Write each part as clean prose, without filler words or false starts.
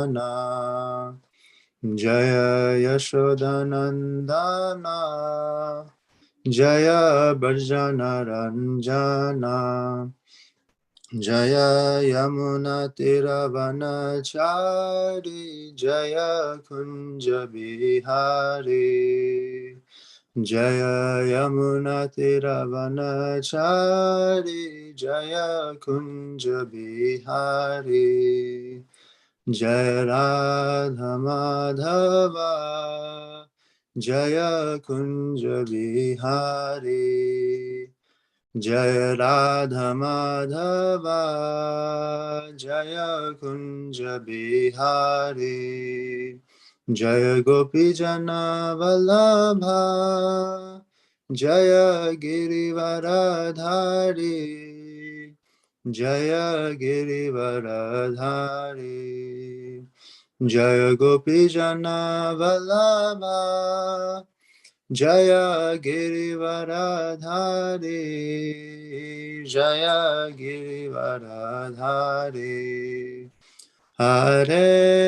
Nandana Jaya Yashodanandana Jaya Bharjana Ranjana Jaya Yamuna Tiravanachari Jaya Kunja Bihari Jaya Yamuna Tiravanachari Jaya Kunja Bihari Jaya Radha Madhava Jaya Kunja Bihari Jaya Radha Madhava Jaya Kunja Bihari Jaya Gopi Jana Vallabha Jaya Girivaradhari Jaya Girivaradhari Jaya Gopi Jana Vallabha Jaya Girivaradhari Jaya Girivaradhari Hare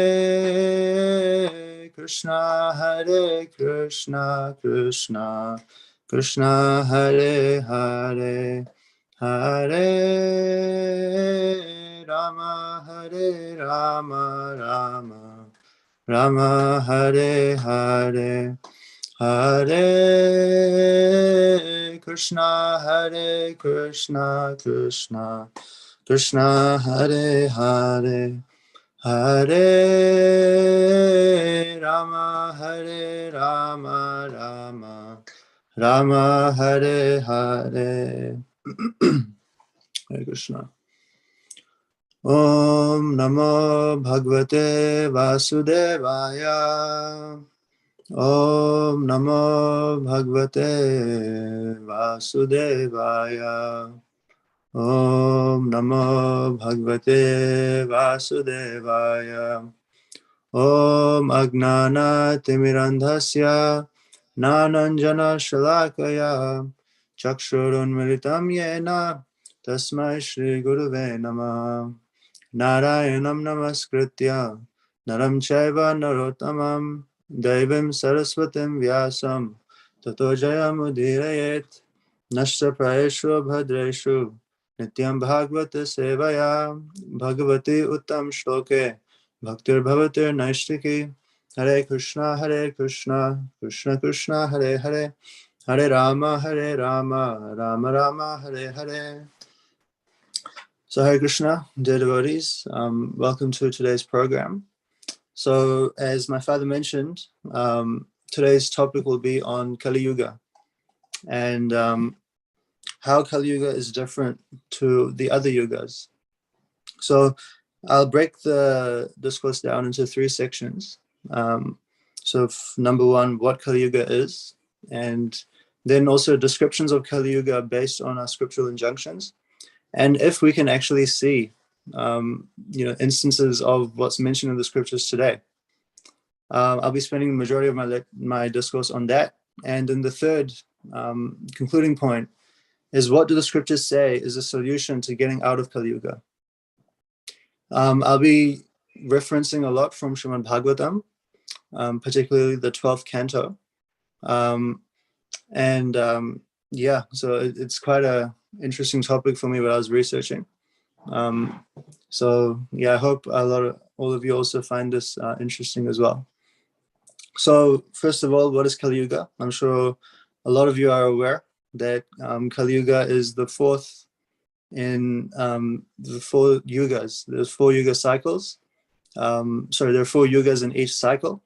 Krishna Hare Krishna Krishna Krishna Hare Hare Hare Rama Hare Rama Rama Rama Hare Hare Hare Krishna Hare Krishna Krishna Krishna Hare Hare Hare Rama Hare Rama Rama Rama Hare Hare Hare Krishna. Om Namo Bhagavate Vasudevaya. Om Namo Bhagavate Vasudevaya. Om Namo Bhagavate Vasudevaya. Om Agnana Timirandhasya Nananjana Shalakaya Chakshurunmilitam Yena Tasmai Shri Guruve Namah. Narayanam Namaskritya Naram Chaiva Narottamam Daivim Saraswatim Vyasam Tato Jayamudirayet Nashta Praeshu Bhadreshu Nityam Bhagavata Sevaya Bhagavati Uttam Shloke Bhaktir Bhavatir Naishtiki. Hare Krishna Krishna Krishna Hare Hare Hare Rama Rama Rama Hare Hare. So Hare Krishna, dear devotees, welcome to today's program. So as my father mentioned, today's topic will be on Kaliyuga and how Kaliyuga is different to the other yugas. So I'll break the discourse down into three sections. So number one, what Kaliyuga is, and then also descriptions of Kaliyuga based on our scriptural injunctions. And if we can actually see, instances of what's mentioned in the scriptures today, I'll be spending the majority of my discourse on that. And then the third concluding point is, what do the scriptures say is a solution to getting out of Kaliyuga? I'll be referencing a lot from Srimad Bhagavatam, particularly the 12th canto. So it's quite a interesting topic for me what I was researching. I hope all of you also find this interesting as well. So first of all, what is Kaliyuga? I'm sure a lot of you are aware that Kaliyuga is the fourth in the four yugas. There's 4 yuga cycles. There are 4 yugas in each cycle.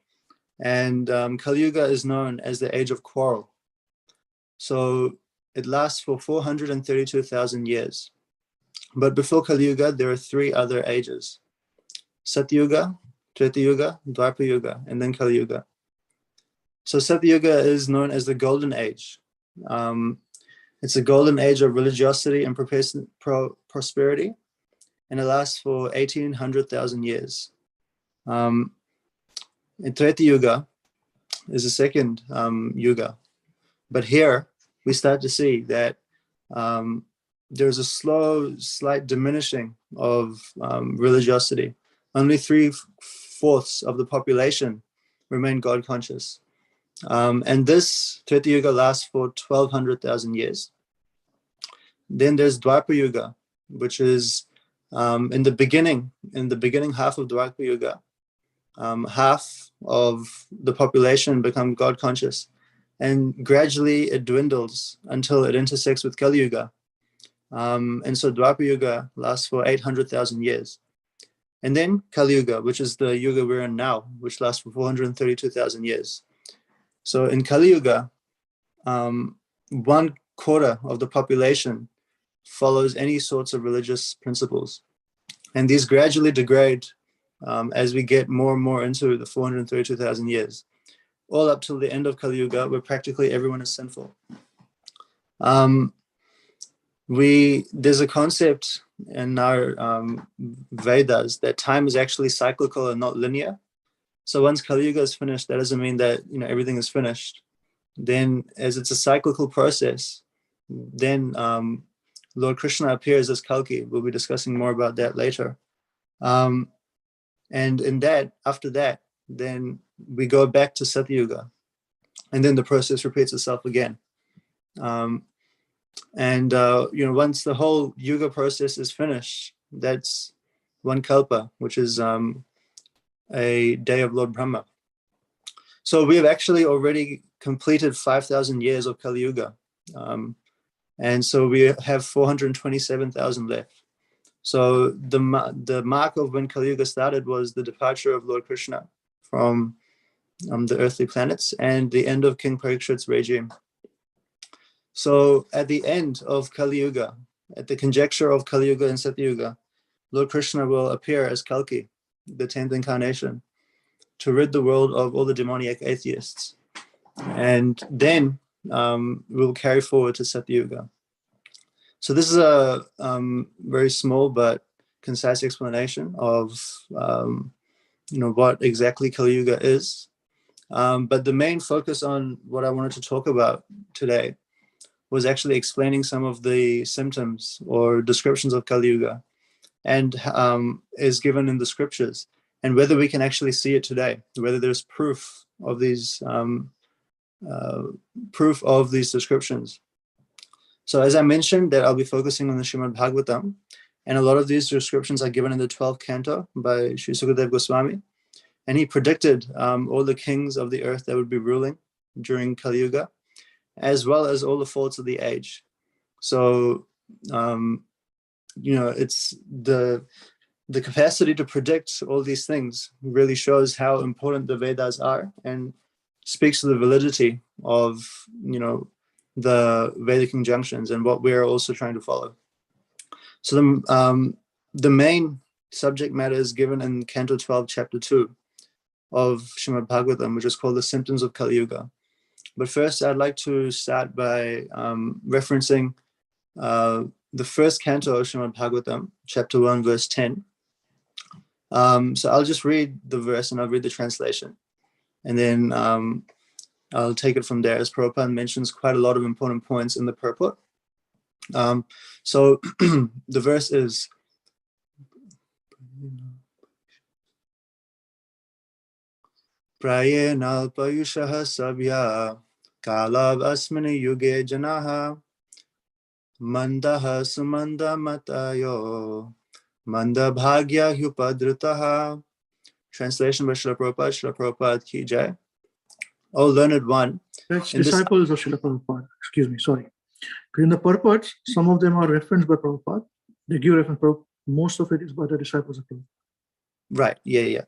And Kaliyuga is known as the age of quarrel. So it lasts for 432,000 years. But before Kaliyuga, there are 3 other ages: Satyuga, Treta-yuga, Dwapara-yuga, and then Kaliyuga. So Satyuga is known as the golden age. It's a golden age of religiosity and prosperity, and it lasts for 1,800,000 years. And Treta-yuga is the second yuga. But here we start to see that there's a slow, slight diminishing of religiosity. Only 3 3/4 of the population remain God conscious. And this Treta Yuga lasts for 1200,000 years. Then there's Dwapara Yuga, which is in the beginning half of Dwapara Yuga, half of the population become God conscious, and gradually it dwindles until it intersects with Kaliyuga. And so Dwapara Yuga lasts for 800,000 years. And then Kaliyuga, which is the Yuga we're in now, which lasts for 432,000 years. So in Kaliyuga, 1/4 of the population follows any sorts of religious principles. And these gradually degrade as we get more and more into the 432,000 years, all up till the end of Kaliyuga, where practically everyone is sinful. There's a concept in our Vedas that time is actually cyclical and not linear. So once Kaliyuga is finished, that doesn't mean that everything is finished. Then, as it's a cyclical process, then Lord Krishna appears as Kalki. We'll be discussing more about that later. And after that, then we go back to Satyuga, and then the process repeats itself again. Once the whole Yuga process is finished, that's one Kalpa, which is a day of Lord Brahma. So we have actually already completed 5,000 years of Kali Yuga. And so we have 427,000 left. So the mark of when Kali Yuga started was the departure of Lord Krishna from the earthly planets and the end of King Parikshit's regime. So at the end of Kali Yuga, at the conjecture of Kali Yuga and Satyuga, Lord Krishna will appear as Kalki, the 10th incarnation, to rid the world of all the demoniac atheists. And then we'll carry forward to Satyuga. So this is a very small but concise explanation of what exactly Kali Yuga is. But the main focus on what I wanted to talk about today was actually explaining some of the symptoms or descriptions of Kali Yuga, and is given in the scriptures, and whether we can actually see it today, whether there's proof of these descriptions. So as I mentioned, that I'll be focusing on the Srimad Bhagavatam, and a lot of these descriptions are given in the 12th canto by Sri Sukadeva Goswami, and he predicted all the kings of the earth that would be ruling during Kali Yuga, as well as all the faults of the age. So it's the capacity to predict all these things really shows how important the Vedas are, and speaks to the validity of the Vedic injunctions and what we're also trying to follow. So the main subject matter is given in Canto 12, Chapter 2 of Srimad Bhagavatam, which is called the Symptoms of Kali Yuga. But first, I'd like to start by referencing the first canto of Srimad Bhagavatam, Chapter 1, verse 10. So I'll just read the verse and I'll read the translation. And then I'll take it from there, as Prabhupada mentions quite a lot of important points in the purport. So the verse is, Prayena payushaha sabya kalab asmani yuge janaha mandaha sumanda matayo manda bhagya hupadritaha. Translation by Srila Prabhupada. Srila Prabhupada ki jai. O learned one. That's disciples of Srila Prabhupada. Excuse me, sorry. In the purports, some of them are referenced by Prabhupada. They give reference, most of it is by the disciples of Prabhupada. Right, yeah.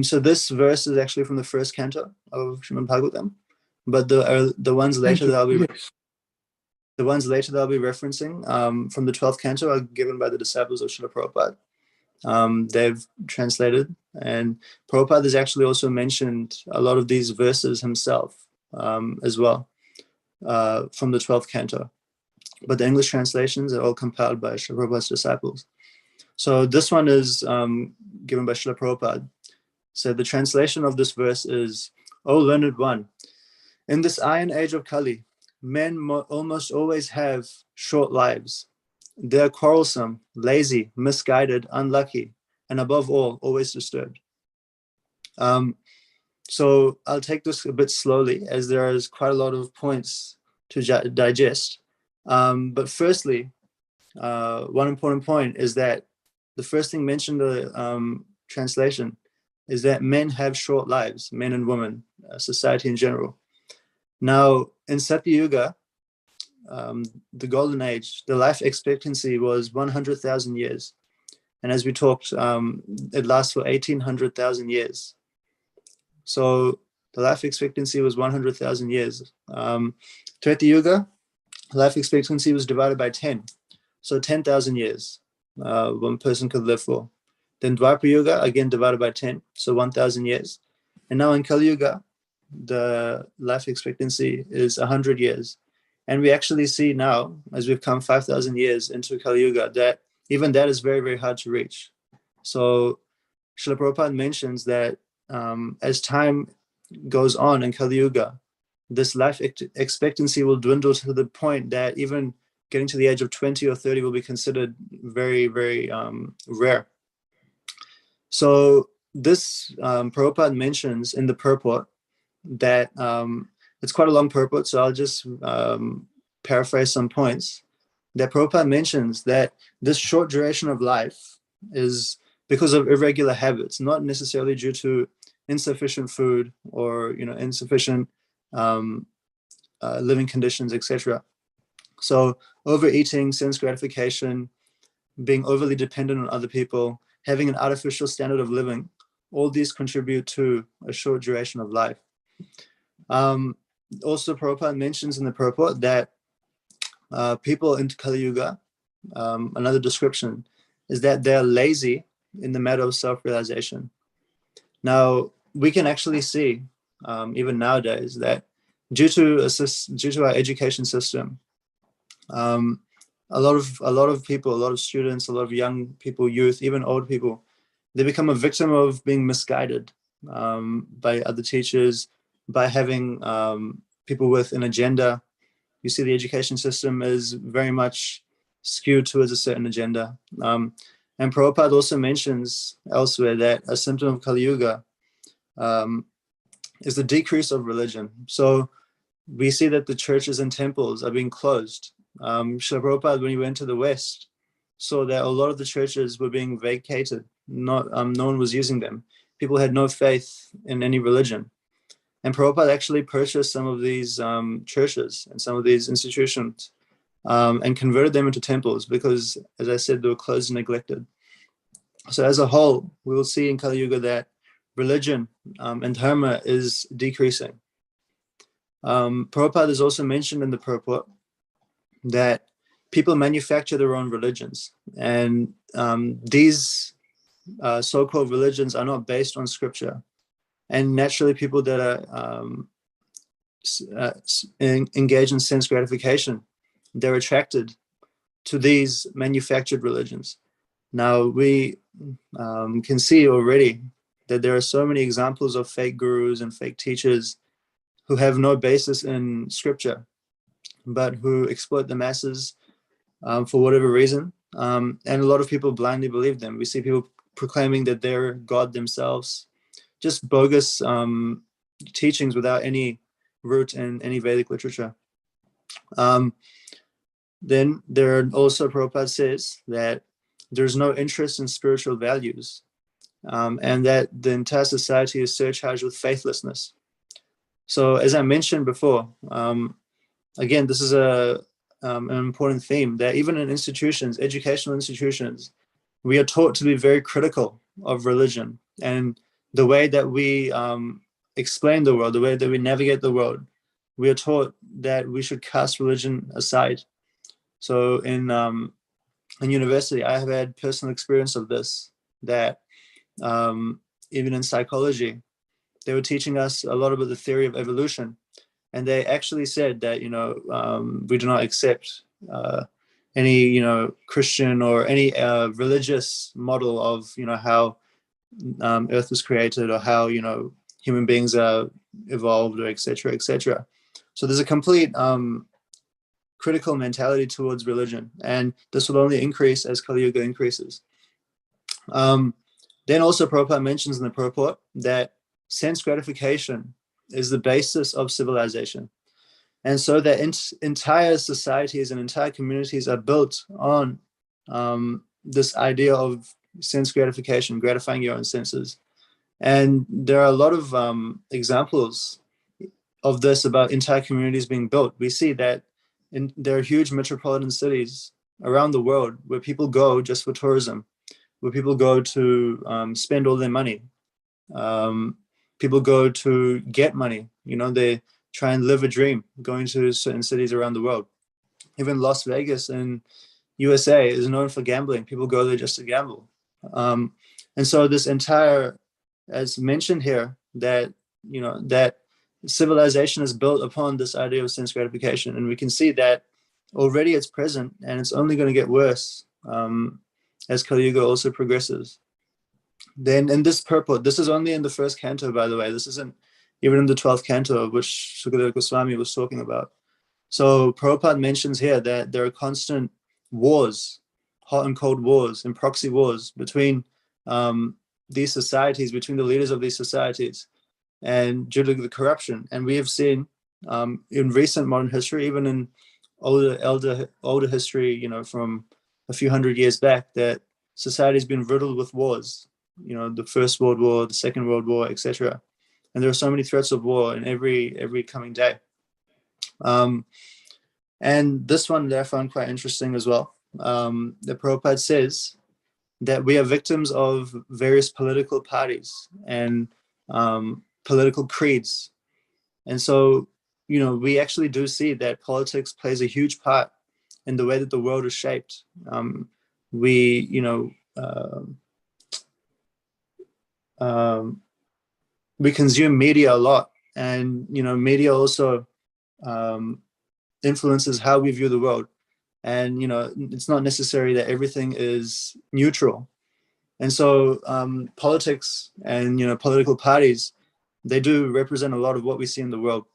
So this verse is actually from the first canto of Srimad Bhagavatam, but the ones later that I'll be referencing from the 12th canto are given by the disciples of Srila Prabhupada. They've translated, and Prabhupada has actually also mentioned a lot of these verses himself as well from the 12th canto. But the English translations are all compiled by Srila Prabhupada's disciples. So this one is given by Srila Prabhupada. So the translation of this verse is, O learned one, in this iron age of Kali, men almost always have short lives. They are quarrelsome, lazy, misguided, unlucky, and above all, always disturbed. So I'll take this a bit slowly, as there is quite a lot of points to digest. But firstly, one important point is that the first thing mentioned in the translation is that men have short lives, men and women, society in general. Now, in Satyuga, the golden age, the life expectancy was 100,000 years. And as we talked, it lasts for 1,800,000 years. So the life expectancy was 100,000 years. Treta Yuga, life expectancy was divided by 10. So 10,000 years one person could live for. Then Dwapara Yuga, again divided by 10, so 1,000 years. And now in Kaliyuga, the life expectancy is 100 years. And we actually see now, as we've come 5,000 years into Kaliyuga, that even that is very, very hard to reach. So Srila Prabhupada mentions that as time goes on in Kaliyuga, this life expectancy will dwindle to the point that even getting to the age of 20 or 30 will be considered very, very rare. So this Prabhupada mentions in the purport that it's quite a long purport, so I'll just paraphrase some points. That Prabhupada mentions that this short duration of life is because of irregular habits, not necessarily due to insufficient food or insufficient living conditions, etc. So overeating, sense gratification, being overly dependent on other people, having an artificial standard of living, all these contribute to a short duration of life. Also, Prabhupada mentions in the purport that people in Kali Yuga, another description, is that they're lazy in the matter of self-realization. Now, we can actually see, even nowadays, that due to our education system, a lot of people, a lot of students, a lot of young people, youth, even old people, they become a victim of being misguided by other teachers, by having people with an agenda. You see, the education system is very much skewed towards a certain agenda. And Prabhupada also mentions elsewhere that a symptom of Kali Yuga is the decrease of religion. So we see that the churches and temples are being closed. Srila Prabhupada, when he went to the West, saw that a lot of the churches were being vacated. No one was using them. People had no faith in any religion. And Prabhupada actually purchased some of these churches and some of these institutions and converted them into temples because, as I said, they were closed and neglected. So as a whole, we will see in Kali Yuga that religion and dharma is decreasing. Prabhupada is also mentioned in the purport that people manufacture their own religions. And these so-called religions are not based on scripture. And naturally, people that are engage in sense gratification, they're attracted to these manufactured religions. Now, we can see already that there are so many examples of fake gurus and fake teachers who have no basis in scripture, but who exploit the masses for whatever reason. And a lot of people blindly believe them. We see people proclaiming that they're God themselves, just bogus teachings without any root in any Vedic literature. Then there are also, Prabhupada says that there's no interest in spiritual values, and that the entire society is surcharged with faithlessness. So as I mentioned before, again, this is an important theme, that even in institutions, educational institutions, we are taught to be very critical of religion and the way that we explain the world, the way that we navigate the world. We are taught that we should cast religion aside. So in university, I have had personal experience of this, that even in psychology, they were teaching us a lot about the theory of evolution. And they actually said that, we do not accept any, Christian or any religious model of, how Earth was created or how, human beings are evolved, or et cetera, et cetera. So there's a complete critical mentality towards religion, and this will only increase as Kali Yuga increases. Then also Prabhupada mentions in the purport that sense gratification is the basis of civilization. And so that entire societies and entire communities are built on this idea of sense gratification, gratifying your own senses. And there are a lot of examples of this about entire communities being built. We see that there are huge metropolitan cities around the world where people go just for tourism, where people go to spend all their money. People go to get money. They try and live a dream, going to certain cities around the world. Even Las Vegas in USA is known for gambling. People go there just to gamble. And so this entire, as mentioned here, that that civilization is built upon this idea of sense gratification, and we can see that already it's present, and it's only going to get worse as Kaliyuga also progresses. Then in this purport, this is only in the first canto, by the way. This isn't even in the 12th canto, of which Sukadeva Goswami was talking about. So Prabhupada mentions here that there are constant wars, hot and cold wars and proxy wars between these societies, between the leaders of these societies, and due to the corruption. And we have seen in recent modern history, even in older history, from a few hundred years back, that society has been riddled with wars. The First World War, the Second World War, etc. And there are so many threats of war in every coming day. And this one that I found quite interesting as well. The Prabhupada says that we are victims of various political parties and political creeds. And so, we actually do see that politics plays a huge part in the way that the world is shaped. We consume media a lot, and media also influences how we view the world. And it's not necessary that everything is neutral. And so politics and political parties, they do represent a lot of what we see in the world.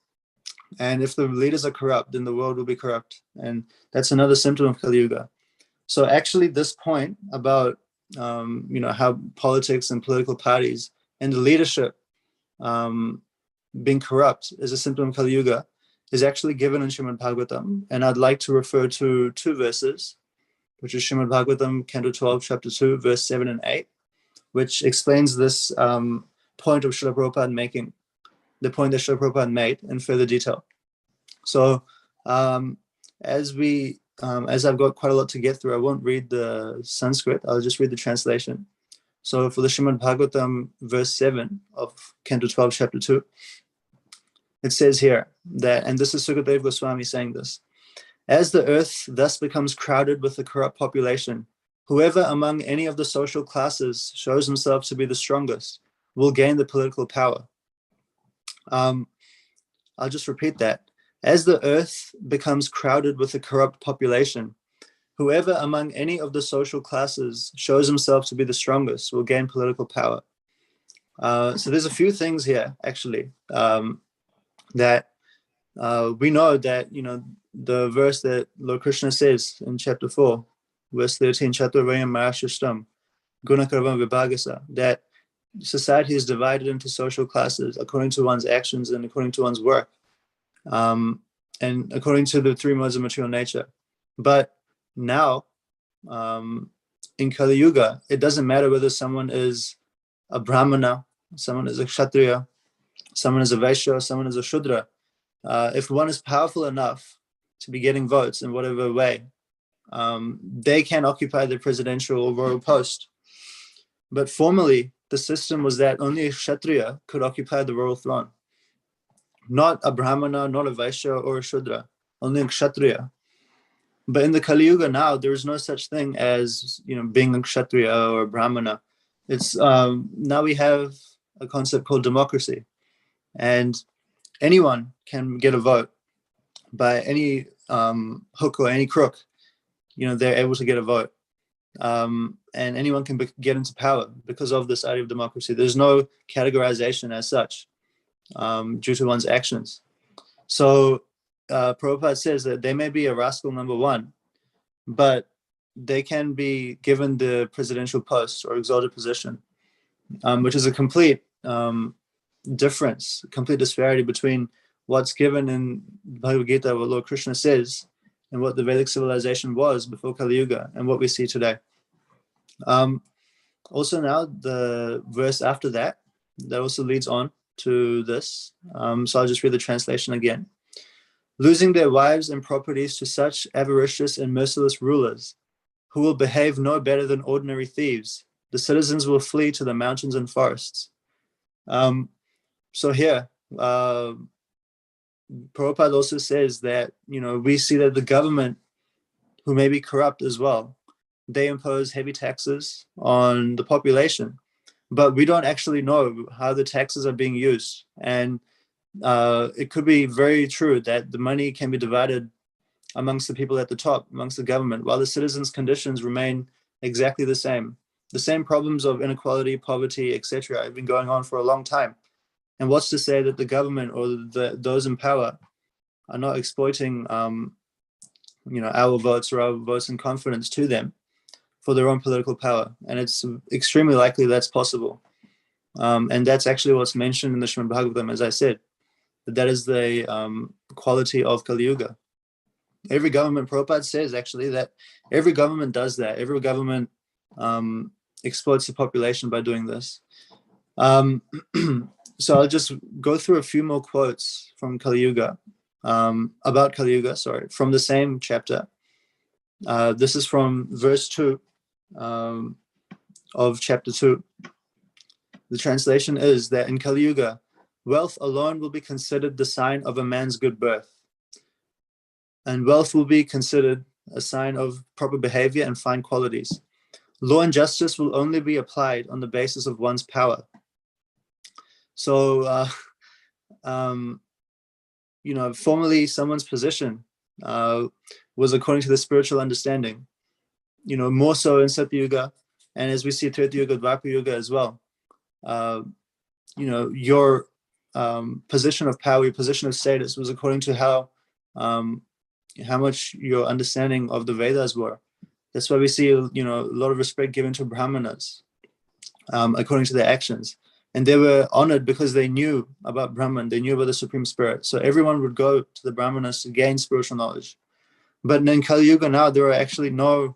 And if the leaders are corrupt, then the world will be corrupt, and that's another symptom of Kaliyuga. So actually, this point about how politics and political parties and the leadership being corrupt is a symptom of Kaliyuga is actually given in Srimad Bhagavatam. And I'd like to refer to two verses, which is Srimad Bhagavatam, Canto 12, Chapter 2, verse 7 and 8, which explains this point of Srila Prabhupada making, the point that Srila Prabhupada made in further detail. So as I've got quite a lot to get through, I won't read the Sanskrit, I'll just read the translation. So for the Srimad Bhagavatam, verse 7 of Canto 12, Chapter 2, it says here that, and this is Sukadeva Goswami saying this, as the earth thus becomes crowded with the corrupt population, whoever among any of the social classes shows himself to be the strongest will gain the political power. I'll just repeat that. As the earth becomes crowded with the corrupt population, whoever among any of the social classes shows himself to be the strongest will gain political power. So there's a few things here, actually, that we know that, the verse that Lord Krishna says in chapter 4, verse 13, Chaturvayam Marashishtam, Gunakarvam Vibhagasa, that society is divided into social classes according to one's actions and according to one's work, and according to the three modes of material nature. But now, in Kali Yuga, it doesn't matter whether someone is a Brahmana, someone is a Kshatriya, someone is a Vaishya, someone is a Shudra. If one is powerful enough to be getting votes in whatever way, they can occupy the presidential or royal post. But formerly, the system was that only a Kshatriya could occupy the royal throne. Not a Brahmana, not a Vaishya or a Shudra, only a Kshatriya. But in the Kali Yuga now, there is no such thing as being a Kshatriya or a Brahmana. It's now we have a concept called democracy, and anyone can get a vote by any hook or any crook. They're able to get a vote, and anyone can get into power because of this idea of democracy. There's no categorization as such due to one's actions. So Prabhupada says that they may be a rascal number one, but they can be given the presidential post or exalted position, which is a complete difference, complete disparity between what's given in Bhagavad Gita, what Lord Krishna says, and what the Vedic civilization was before Kaliyuga, and what we see today. Also now, the verse after that also leads on to this. So I'll just read the translation again. Losing their wives and properties to such avaricious and merciless rulers, who will behave no better than ordinary thieves, the citizens will flee to the mountains and forests. So here, Prabhupada also says that, we see that the government, who may be corrupt as well, they impose heavy taxes on the population, but we don't actually know how the taxes are being used. And it could be very true that the money can be divided amongst the people at the top, amongst the government, while the citizens' conditions remain exactly the same. The same problems of inequality, poverty, etc. have been going on for a long time. And what's to say that the government or those in power are not exploiting, our votes or our votes in confidence to them for their own political power? And it's extremely likely that's possible. And that's actually what's mentioned in the Srimad Bhagavatam, as I said, that is the quality of Kaliyuga. Every government, Prabhupada says actually that every government does that. Every government exploits the population by doing this. So I'll just go through a few more quotes from Kaliyuga, about Kaliyuga, from the same chapter. This is from verse 2 of chapter 2. The translation is that in Kaliyuga, wealth alone will be considered the sign of a man's good birth. And wealth will be considered a sign of proper behavior and fine qualities. Law and justice will only be applied on the basis of one's power. So, formerly someone's position was according to the spiritual understanding, more so in Satyuga, and as we see Treta Yuga, Dwapara Yuga as well. Your position of power, your position of status was according to how much your understanding of the Vedas were. That's why we see, a lot of respect given to Brahmanas, according to their actions. And they were honored because they knew about Brahman, they knew about the Supreme Spirit. So everyone would go to the Brahmanas to gain spiritual knowledge. But in Kali Yuga now, there are actually no,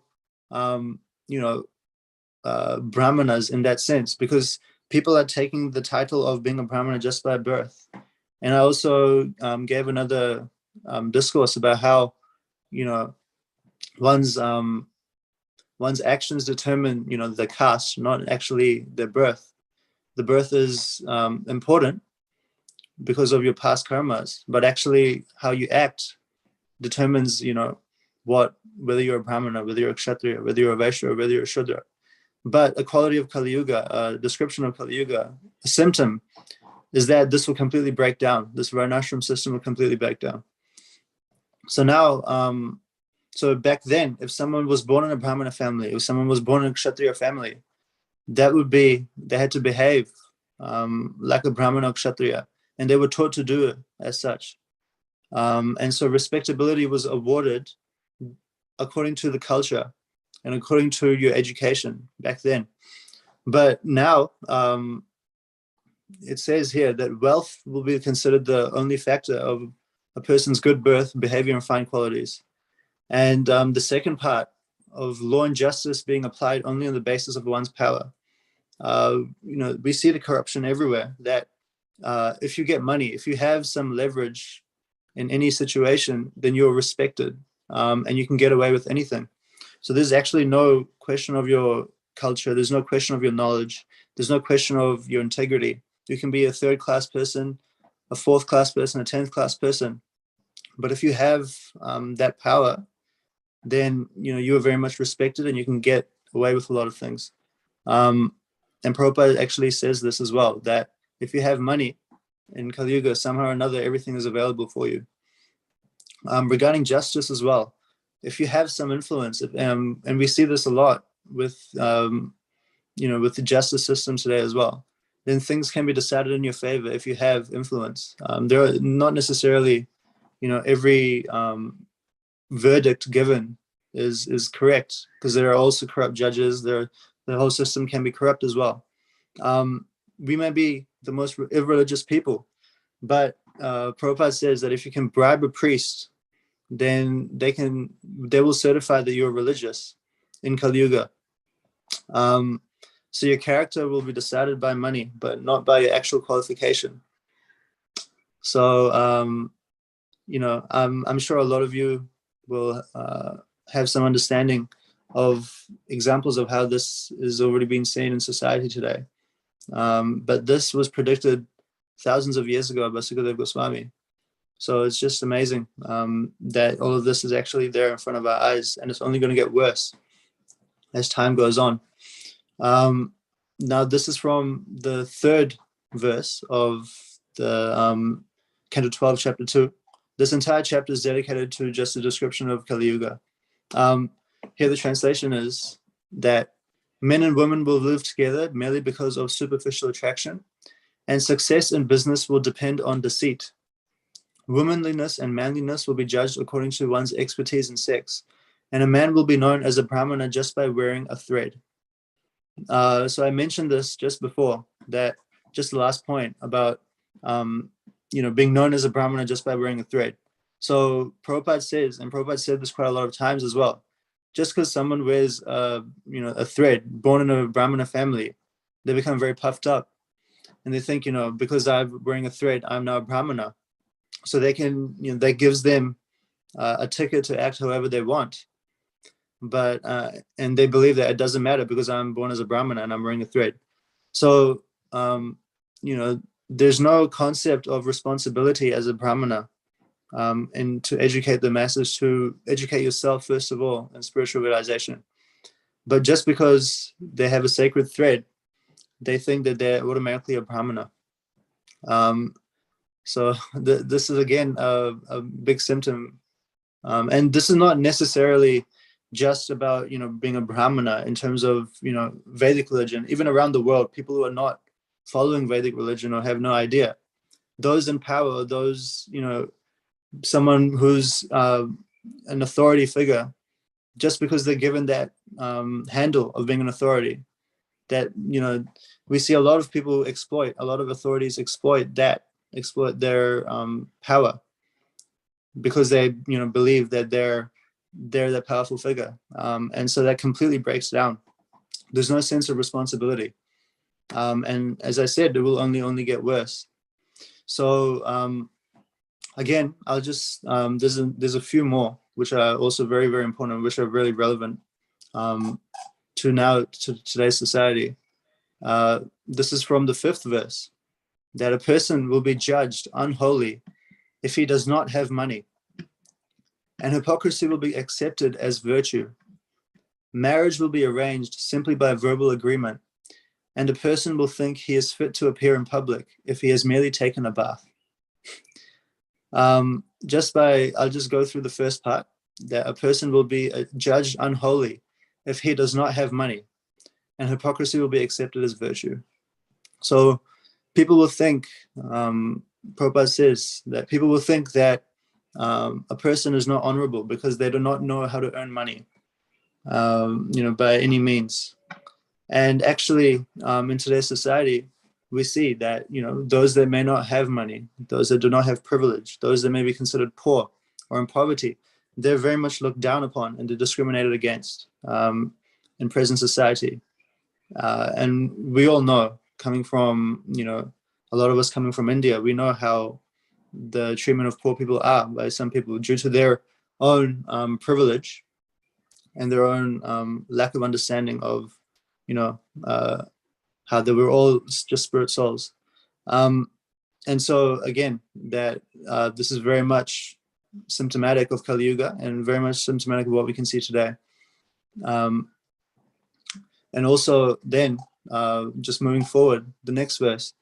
Brahmanas in that sense, because people are taking the title of being a Brahmana just by birth. And I also gave another discourse about how, one's actions determine, the caste, not actually their birth. The birth is important because of your past karmas, but actually how you act determines, whether you're a Brahmana, whether you're a Kshatriya, whether you're a Vaishya, or whether you're a Shudra. But a quality of Kaliyuga, a description of Kaliyuga, a symptom is that this will completely break down. This Varnashram system will completely break down. So now, so back then, if someone was born in a Brahmana family, if someone was born in a Kshatriya family, that would be, they had to behave like a Brahmana or Kshatriya, and they were taught to do it as such. And so respectability was awarded according to the culture and according to your education back then. But now it says here that wealth will be considered the only factor of a person's good birth, behavior, and fine qualities. And the second part of law and justice being applied only on the basis of one's power. We see the corruption everywhere, that if you get money, if you have some leverage in any situation, then you're respected, and you can get away with anything. So there's actually no question of your culture. There's no question of your knowledge. There's no question of your integrity. You can be a third-class person, a fourth-class person, a 10th-class person. But if you have that power, then you are very much respected and you can get away with a lot of things. And Prabhupada actually says this as well, that if you have money in Kali Yuga, somehow or another, everything is available for you. Regarding justice as well, if you have some influence, and we see this a lot with, with the justice system today as well, then things can be decided in your favor if you have influence. There are not necessarily, every verdict given is correct, because there are also corrupt judges. The whole system can be corrupt as well. we may be the most irreligious people, but Prabhupada says that if you can bribe a priest, then they will certify that you're religious in Kaliyuga. So your character will be decided by money, but not by your actual qualification. So I'm sure a lot of you will have some understanding of examples of how this is already being seen in society today. But this was predicted thousands of years ago by Sukadeva Goswami. So it's just amazing that all of this is actually there in front of our eyes, and it's only going to get worse as time goes on. Now, this is from the 3rd verse of the Canto 12, Chapter 2. This entire chapter is dedicated to just a description of Kaliyuga. Here the translation is that men and women will live together merely because of superficial attraction, and success in business will depend on deceit. Womanliness and manliness will be judged according to one's expertise in sex, and a man will be known as a brahmana just by wearing a thread. So I mentioned this just before, that just the last point about being known as a brahmana just by wearing a thread. So Prabhupada says, and Prabhupada said this quite a lot of times as well, just because someone wears a thread, born in a brahmana family, they become very puffed up, and they think, because I'm wearing a thread, I'm now a brahmana. So they can, that gives them a ticket to act however they want. But and they believe that it doesn't matter because I'm born as a brahmana and I'm wearing a thread. So there's no concept of responsibility as a brahmana, and to educate the masses, to educate yourself first of all in spiritual realization. But just because they have a sacred thread, they think that they're automatically a brahmana. So this is again a big symptom, and this is not necessarily just about being a brahmana in terms of Vedic religion. Even around the world, people who are not following Vedic religion or have no idea, those in power, those someone who's an authority figure, just because they're given that handle of being an authority, that we see a lot of people exploit, a lot of authorities exploit their power, because they believe that they're the powerful figure, and so that completely breaks down. There's no sense of responsibility, and as I said, it will only get worse. So again, I'll just there's a few more which are also very, very important, which are really relevant to today's society. This is from the 5th verse, that a person will be judged unholy if he does not have money, and hypocrisy will be accepted as virtue. Marriage will be arranged simply by verbal agreement, and a person will think he is fit to appear in public if he has merely taken a bath. I'll just go through the first part, that a person will be judged unholy if he does not have money, and hypocrisy will be accepted as virtue. So people will think, Prabhupada says, that people will think that a person is not honorable because they do not know how to earn money, by any means. And actually, in today's society, we see that those that may not have money, those that do not have privilege, those that may be considered poor or in poverty, they're very much looked down upon and they're discriminated against in present society. And we all know, coming from a lot of us coming from India, we know how the treatment of poor people are by some people due to their own privilege and their own lack of understanding of how they were all just spirit souls. And so again, that this is very much symptomatic of Kaliyuga and very much symptomatic of what we can see today. And also then, just moving forward, the next verse,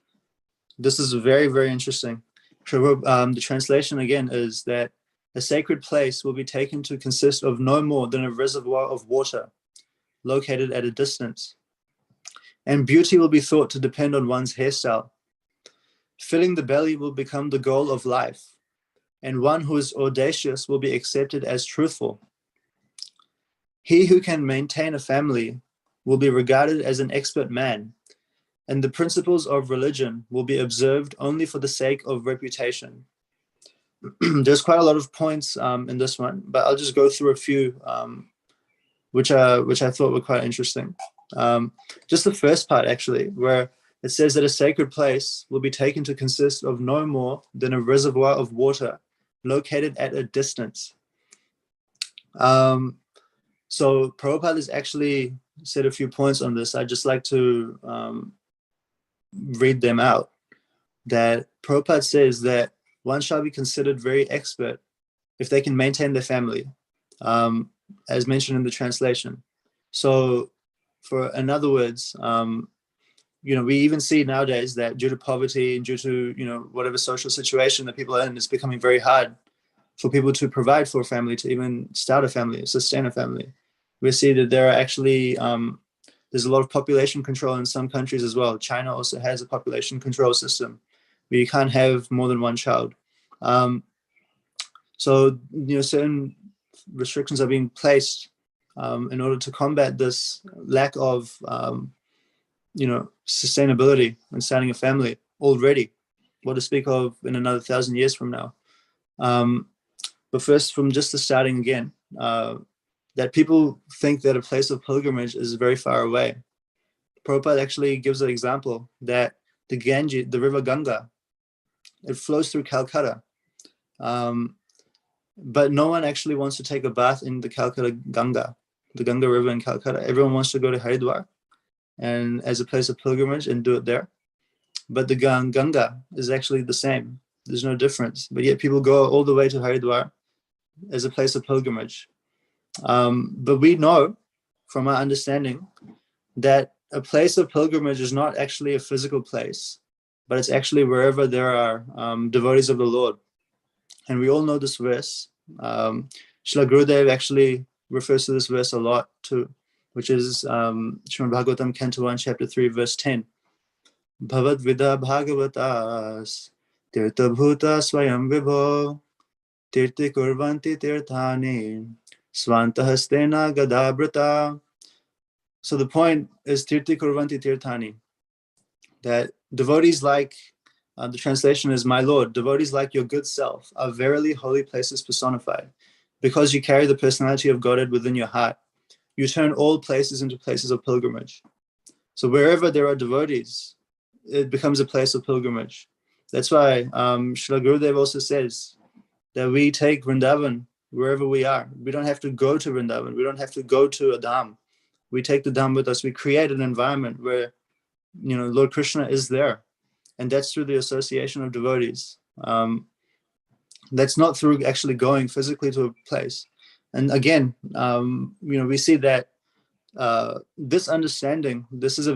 this is very, very interesting. The translation again is that a sacred place will be taken to consist of no more than a reservoir of water located at a distance, and beauty will be thought to depend on one's hairstyle. Filling the belly will become the goal of life, and one who is audacious will be accepted as truthful. He who can maintain a family will be regarded as an expert man, and the principles of religion will be observed only for the sake of reputation. There's quite a lot of points in this one, but I'll just go through a few which I thought were quite interesting. Just the first part, actually, where it says that a sacred place will be taken to consist of no more than a reservoir of water located at a distance. So Prabhupada has actually said a few points on this. I'd just like to read them out. That Prabhupada says that one shall be considered very expert if they can maintain their family, as mentioned in the translation. So, in other words, we even see nowadays that due to poverty and due to whatever social situation that people are in, it's becoming very hard for people to provide for a family, to even start a family, sustain a family. We see that there are actually there's a lot of population control in some countries as well. China also has a population control system where you can't have more than one child. So certain restrictions are being placed in order to combat this lack of sustainability and starting a family already. What to speak of in another 1,000 years from now. But first, from just the starting again, that people think that a place of pilgrimage is very far away. Prabhupada actually gives an example that the Ganges, the river Ganga, it flows through Calcutta. But no one actually wants to take a bath in the Calcutta Ganga, the Ganga River in Calcutta. Everyone wants to go to Haridwar and as a place of pilgrimage and do it there. But the Ganga is actually the same. There's no difference. But yet people go all the way to Haridwar as a place of pilgrimage. But we know from our understanding that a place of pilgrimage is not actually a physical place, but it's actually wherever there are devotees of the Lord. And we all know this verse. Srila Gurudev actually refers to this verse a lot too, which is Srimad Bhagavatam, Canto 1, Chapter 3, verse 10. Bhavad Vida Bhagavatas Tirtha Bhuta Swayam Vibho Tirti Kurvanti Tirthani Swantahastena Gadabrata. So the point is Tirti Kurvanti Tirthani, that devotees like, the translation is, my Lord, devotees like your good self are verily holy places personified. Because you carry the personality of Godhead within your heart, you turn all places into places of pilgrimage. So wherever there are devotees, it becomes a place of pilgrimage. That's why Srila Gurudev also says that we take Vrindavan wherever we are. We don't have to go to Vrindavan. We don't have to go to a dham. We take the dham with us. We create an environment where, Lord Krishna is there. And that's through the association of devotees. That's not through actually going physically to a place. And again, we see that this understanding, this is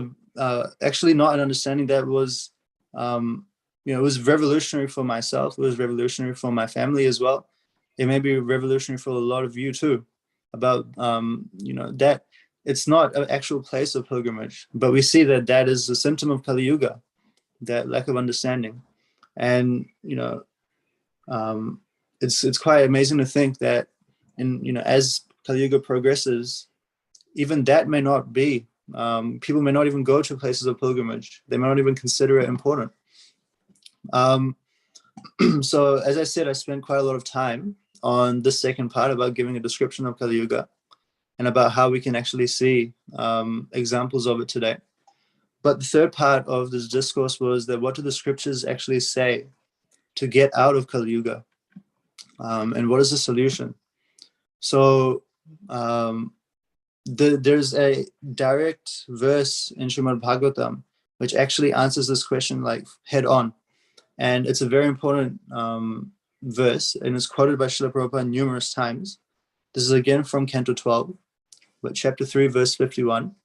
actually not an understanding that was, it was revolutionary for myself. It was revolutionary for my family as well. It may be revolutionary for a lot of you too, about, that it's not an actual place of pilgrimage, but we see that that is a symptom of Kaliyuga, that lack of understanding. And, it's quite amazing to think that as Kaliyuga progresses, even that may not be, people may not even go to places of pilgrimage. They may not even consider it important. So as I said, I spent quite a lot of time on the second part about giving a description of Kaliyuga and about how we can actually see examples of it today. But the third part of this discourse was that what do the scriptures actually say to get out of Kaliyuga? And what is the solution? So there's a direct verse in Srimad Bhagavatam which actually answers this question like head on. And it's a very important verse, and it's quoted by Srila Prabhupada numerous times. This is again from Canto 12, but chapter 3, verse 51.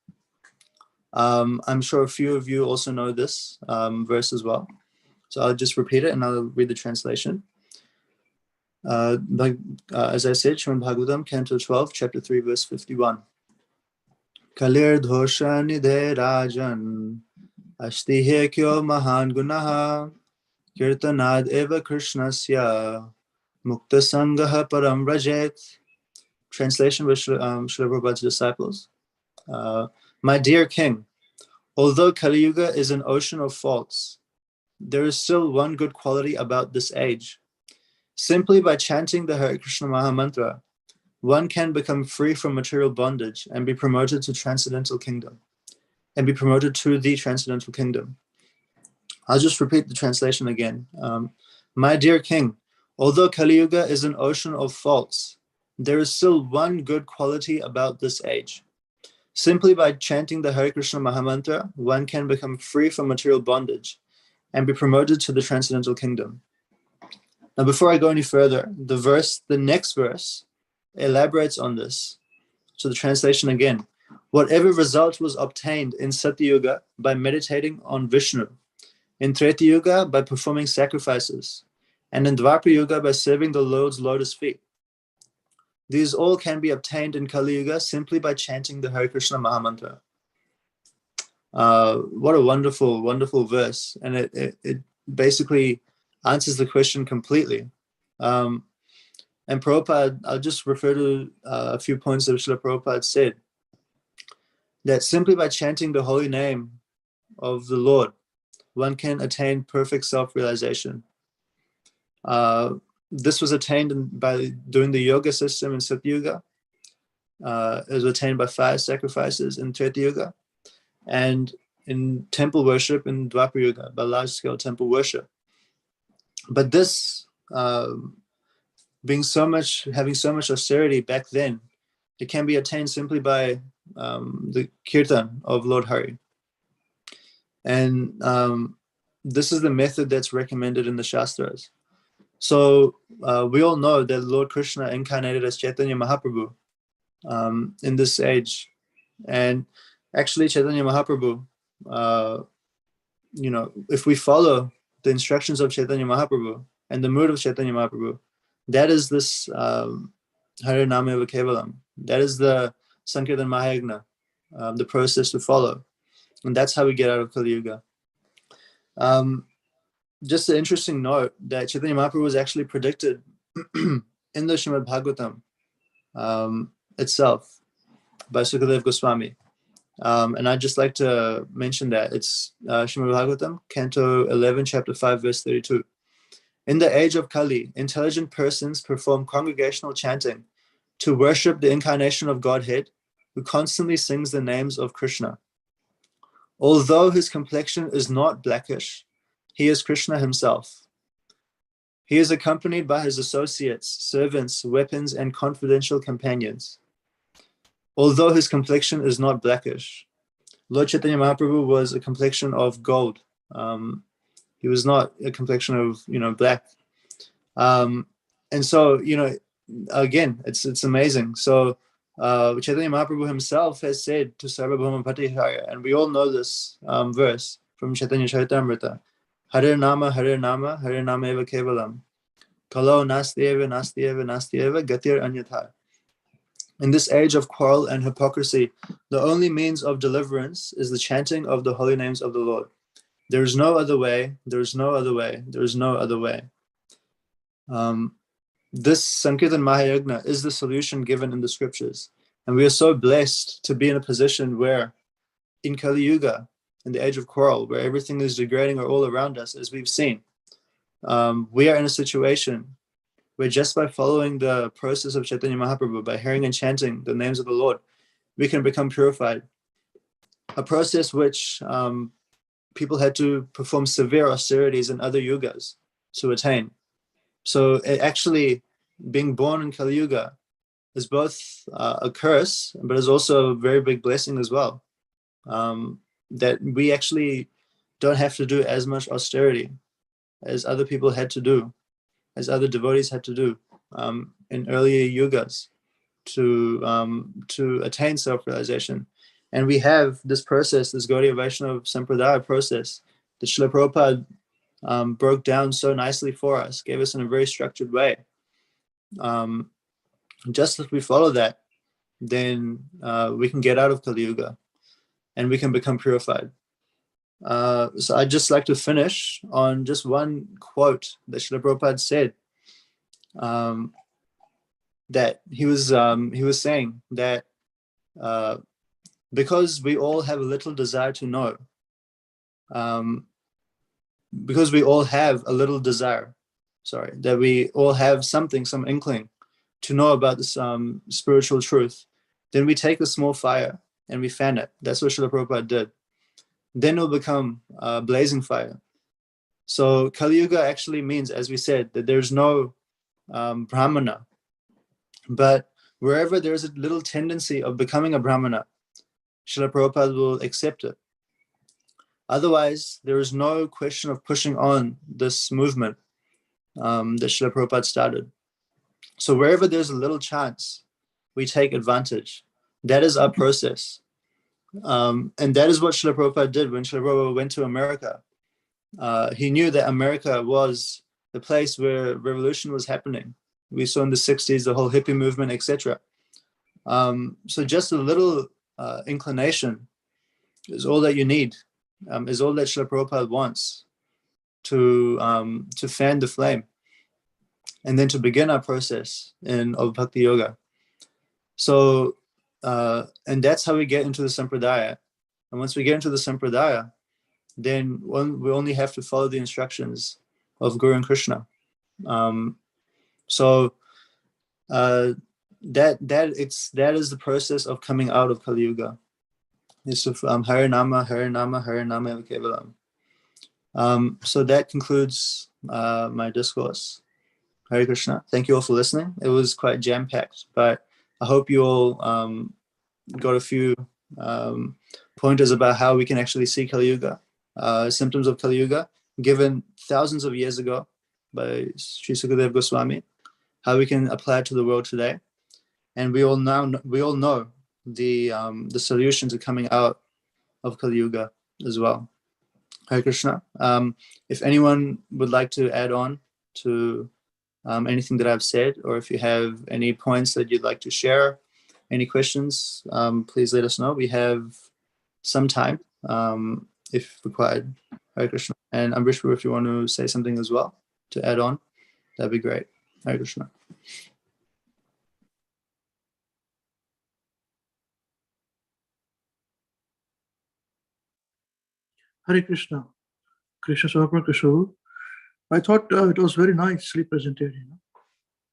I'm sure a few of you also know this verse as well. So I'll just repeat it and I'll read the translation. As I said, Srimad Bhagavatam, Canto 12, chapter 3, verse 51. Kalir dhosha nidhe rajan asti he kyo mahan gunaha kirtanad eva krishnasya mukta sangaha param rajet. Translation by Srila Prabhupada's disciples. My dear king, Although Kaliyuga is an ocean of faults, there is still one good quality about this age. Simply by chanting the Hare Krishna Mahamantra, one can become free from material bondage and be promoted to transcendental kingdom, and be promoted to the transcendental kingdom. I'll just repeat the translation again. My dear king, although Kaliyuga is an ocean of faults, there is still one good quality about this age. Simply by chanting the Hare Krishna Mahamantra, one can become free from material bondage and be promoted to the transcendental kingdom. Now, before I go any further, the next verse elaborates on this. So the translation again. Whatever result was obtained in Satyuga by meditating on Vishnu, in Treta Yuga by performing sacrifices, and in Dvapara Yuga by serving the Lord's lotus feet, these all can be obtained in Kali Yuga simply by chanting the Hare Krishna Mahamantra. What a wonderful, wonderful verse. And it basically answers the question completely. And Prabhupada, I'll just refer to a few points that Srila Prabhupada said. That simply by chanting the holy name of the Lord, one can attain perfect self-realization. This was attained by doing the yoga system in Satyuga. It was attained by fire sacrifices in Treta Yuga, and in temple worship in Dvapara Yuga, by large-scale temple worship. But this, having so much austerity back then, it can be attained simply by the kirtan of Lord Hari. And this is the method that's recommended in the Shastras. So we all know that Lord Krishna incarnated as Chaitanya Mahaprabhu in this age. And actually Chaitanya Mahaprabhu, if we follow the instructions of Chaitanya Mahaprabhu and the mood of Chaitanya Mahaprabhu, that is this Hare Nama Kevalam. That is the Sankirtan Mahayagna, the process to follow. And that's how we get out of Kali Yuga. Just an interesting note that Chaitanya Mahaprabhu was actually predicted in the Srimad Bhagavatam itself by Sukadev Goswami. And I'd just like to mention that it's Srimad Bhagavatam, Canto 11, Chapter 5, Verse 32. In the age of Kali, intelligent persons perform congregational chanting to worship the incarnation of Godhead, who constantly sings the names of Krishna. Although his complexion is not blackish, he is Krishna himself. He is accompanied by his associates, servants, weapons, and confidential companions. Although his complexion is not blackish, Lord Chaitanya Mahaprabhu was a complexion of gold. He was not a complexion of black. And so, again, it's amazing. So Chaitanya Mahaprabhu himself has said to Sarvabhauma Patihaya, and we all know this verse from Chaitanya Charitamrita, Hare Nama, Hare Nama, Hare Nama Eva Kevalam, Kalo Nastyeva, Nastyeva, Nastyeva, Gatir Anyatha. In this age of quarrel and hypocrisy, the only means of deliverance is the chanting of the holy names of the Lord. There is no other way, there is no other way, there is no other way. This Sankirtan Mahayagna is the solution given in the scriptures. And we are so blessed to be in a position where in Kali Yuga, in the age of quarrel, where everything is degrading all around us, as we've seen, we are in a situation where just by following the process of Chaitanya Mahaprabhu, by hearing and chanting the names of the Lord, we can become purified. A process which people had to perform severe austerities in other yugas to attain. So actually, being born in Kali Yuga is both a curse, but is also a very big blessing as well. That we actually don't have to do as much austerity as other people had to do, as other devotees had to do in earlier yugas to attain self-realization. And we have this process, this Gaudiya Vaishnava Sampradaya process that Srila Prabhupada broke down so nicely for us, gave us in a very structured way. Just if we follow that, then we can get out of Kali Yuga and we can become purified. So I'd just like to finish on just one quote that Srila Prabhupada said, that he was saying that because we all have a little desire to know, because we all have a little desire, that we all have something, some inkling to know about this spiritual truth, then we take a small fire and we fan it. That's what Srila Prabhupada did. Then it'll become a blazing fire. So Kaliyuga actually means, as we said, that there's no Brahmana. But wherever there's a little tendency of becoming a Brahmana, Srila Prabhupada will accept it. Otherwise, there is no question of pushing on this movement that Srila Prabhupada started. So wherever there's a little chance, we take advantage. That is our process. And that is what Srila Prabhupada did when Srila Prabhupada went to America. He knew that America was the place where revolution was happening. We saw in the 60s, the whole hippie movement, etc. So just a little inclination is all that you need, is all that Srila Prabhupada wants to fan the flame and then to begin our process of Bhakti Yoga. So, and that's how we get into the Sampradaya. And once we get into the Sampradaya, then we only have to follow the instructions of Guru and Krishna. That is the process of coming out of Kaliyuga. It's Hare Nama, Hare Nama, Hare Nama Kevalam. So that concludes my discourse. Hare Krishna. Thank you all for listening. It was quite jam-packed, but I hope you all got a few pointers about how we can actually see Kaliyuga, symptoms of Kaliyuga, given thousands of years ago by Sri Sukadeva Goswami, how we can apply it to the world today. And we all know the solution to coming out of Kaliyuga as well. Hare Krishna. If anyone would like to add on to anything that I've said, or if you have any points that you'd like to share, any questions, please let us know. We have some time if required. Hare Krishna. And Amrishpur, if you want to say something as well to add on, that'd be great. Hare Krishna. Hare Krishna. Krishna Samarpana Krishna. I thought it was very nicely presented,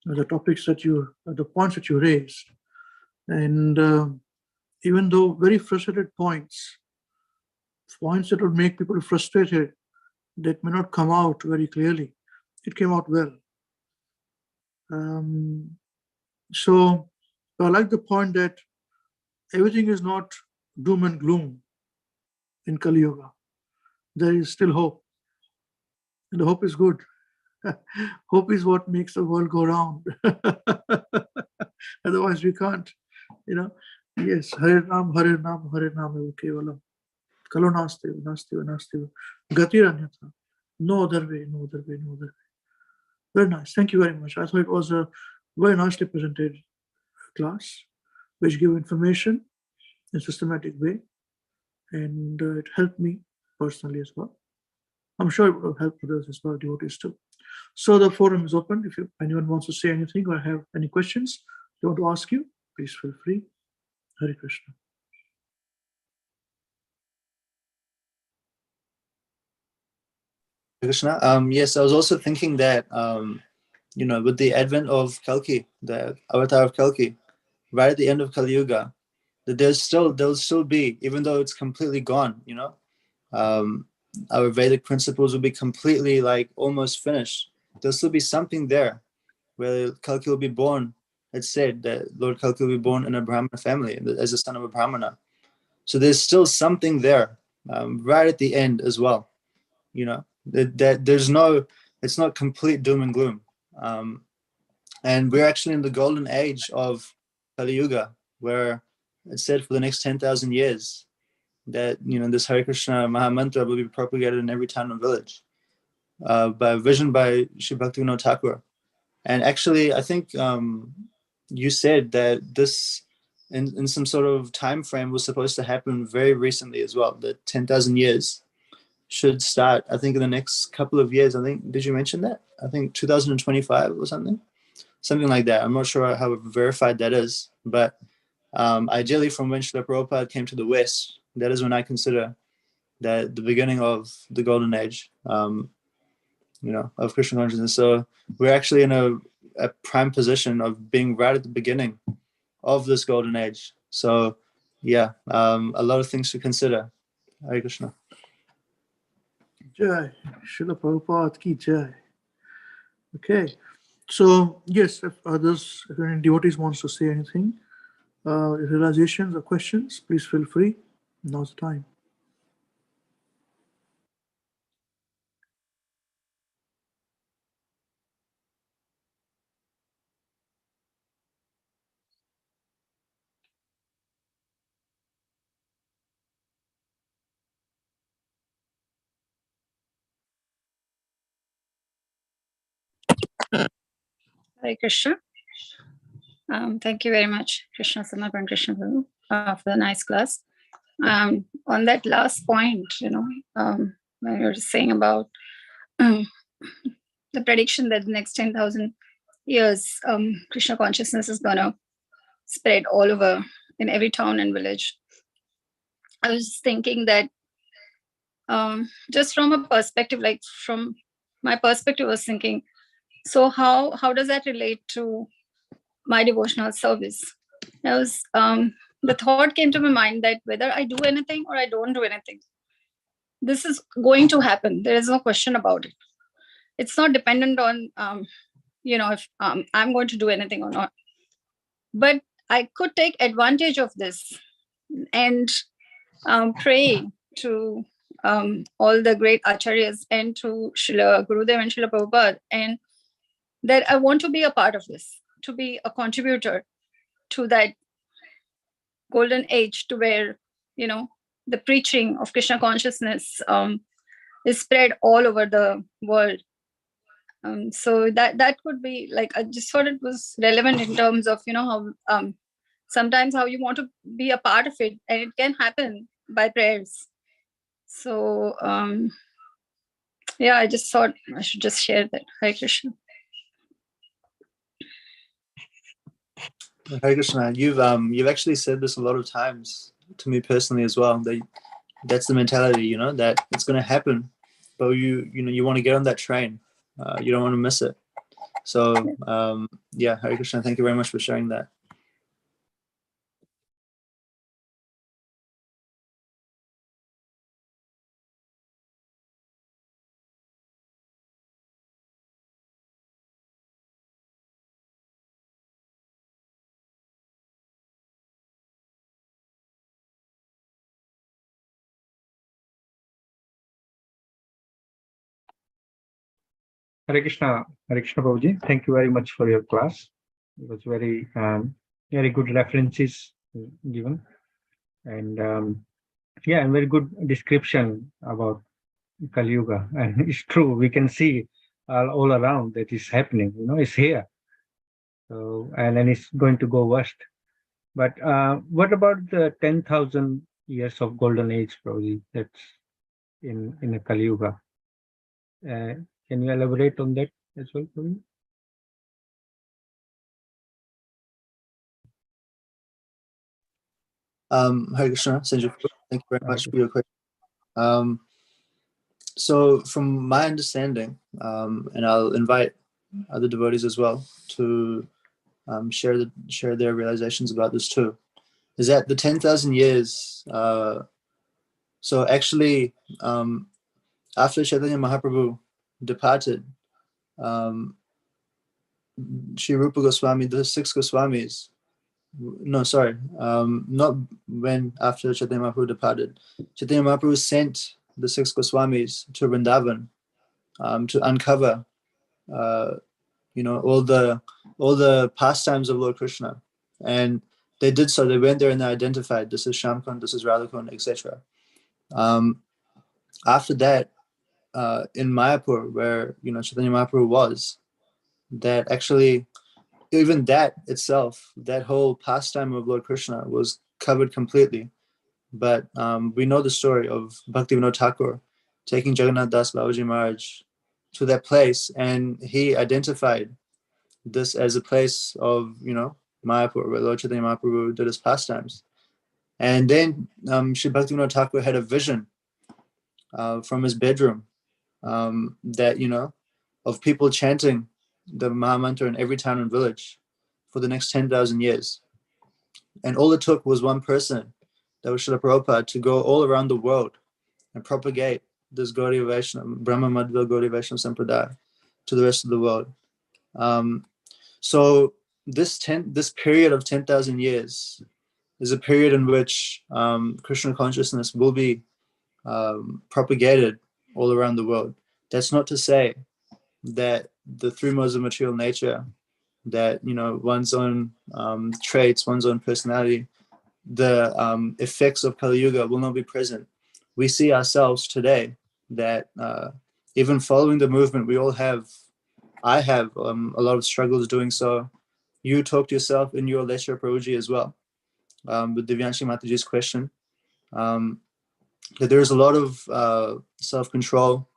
the topics that the points that you raised. And even though very frustrated points that would make people frustrated, that may not come out very clearly, it came out well. So I like the point that everything is not doom and gloom in Kali Yuga. There is still hope. And the hope is good. Hope is what makes the world go round. Otherwise, we can't, Yes, Hare Nam, Hare Nam, Hare Nam, Kevalam. Kalo nastiva, nastiva, nastiva. Gatiranyatha. No other way, no other way, no other way. Very nice. Thank you very much. I thought it was a very nicely presented class, which gave information in a systematic way. And it helped me personally as well. I'm sure it would have helped others as well, devotees too. So the forum is open. If anyone wants to say anything or have any questions they want to ask you, please feel free. Hare Krishna. Krishna. Yes, I was also thinking that, with the advent of Kalki, the avatar of Kalki, right at the end of Kali Yuga, that there'll still be, even though it's completely gone, our Vedic principles will be completely almost finished. There'll still be something there where Kalki will be born. It's said that Lord Kalki will be born in a Brahmana family as a son of a Brahmana. So there's still something there right at the end as well. That there's it's not complete doom and gloom. And we're actually in the golden age of Kali Yuga, where it's said for the next 10,000 years that, this Hare Krishna Mahamantra will be propagated in every town and village by vision by Sri Bhaktivinoda Thakur. And actually, I think you said that this, in some sort of time frame, was supposed to happen very recently as well, that 10,000 years should start, I think, in the next couple of years. I think, did you mention that? I think 2025 or something like that. I'm not sure how verified that is, but ideally from when Srila Prabhupada came to the West, that is when I consider that the beginning of the golden age, of Krishna consciousness. So we're actually in a prime position of being right at the beginning of this golden age. So yeah, a lot of things to consider. Hare Krishna. Jai, Srila Prabhupada ki jai. Okay, so yes, if any devotees wants to say anything, realizations or questions, please feel free. Now's the time. Hare Krishna. Thank you very much, Krishna Samarpana Krishna for the nice class. On that last point, when you're saying about the prediction that the next 10,000 years, Krishna consciousness is going to spread all over in every town and village. I was just thinking that just from a perspective, like from my perspective, I was thinking, so how does that relate to my devotional service? The thought came to my mind that whether I do anything or I don't do anything, this is going to happen. There is no question about it. It's not dependent on, if I'm going to do anything or not. But I could take advantage of this and pray to all the great acharyas and to Srila Gurudev and Srila Prabhupada, and that I want to be a part of this, to be a contributor to that golden age, to where the preaching of Krishna consciousness is spread all over the world. So that could be like, I just thought it was relevant in terms of how sometimes how you want to be a part of it, and it can happen by prayers. So I just thought I should just share that. Hare Krishna. Hare Krishna, you've actually said this a lot of times to me personally as well. That's the mentality, that it's going to happen, but you want to get on that train. You don't want to miss it. So Hare Krishna, thank you very much for sharing that. Hare Krishna Prabhuji. Thank you very much for your class. It was very good references given, and and very good description about Kaliyuga. And it's true, we can see all around that is happening. It's here. So, and then it's going to go worst. But what about the 10,000 years of golden age, Prabhuji? That's in a Kaliyuga. Can you elaborate on that as well, please? Hare Krishna, Sanjay, thank you very much for your question. So from my understanding, and I'll invite other devotees as well to share their realizations about this too, is that the 10,000 years, so actually after Chaitanya Mahaprabhu departed, Sri Rupa Goswami, the 6 Goswamis, not when after Chaitanya Mahaprabhu departed. Chaitanya Mahaprabhu sent the 6 Goswamis to Vrindavan to uncover, all the pastimes of Lord Krishna, and they did so. They went there and they identified, this is Shamkund, this is Radhakund, etc. After that, in Mayapur, where Chaitanya Mahaprabhu was, that actually, even that itself, that whole pastime of Lord Krishna was covered completely. But we know the story of Bhaktivinoda Thakur taking Jagannath Das Babaji Maharaj to that place, and he identified this as a place of Mayapur, where Lord Chaitanya Mahaprabhu did his pastimes. And then Sri Bhaktivinoda Thakur had a vision from his bedroom that, of people chanting the Mahamantra in every town and village for the next 10,000 years. And all it took was one person, that was Srila Prabhupada, to go all around the world and propagate this Gaudiya Vaishnava, Brahma Madhva Gaudiya Vaishnava Sampradaya to the rest of the world. So this period of 10,000 years is a period in which Krishna consciousness will be propagated all around the world. That's not to say that the three modes of material nature, that one's own traits, one's own personality, the effects of Kaliyuga will not be present. We see ourselves today that even following the movement, I have a lot of struggles doing so. You talked yourself in your lecture, Prabhuji, as well, with Divyanshi Mataji's question, that there is a lot of self-control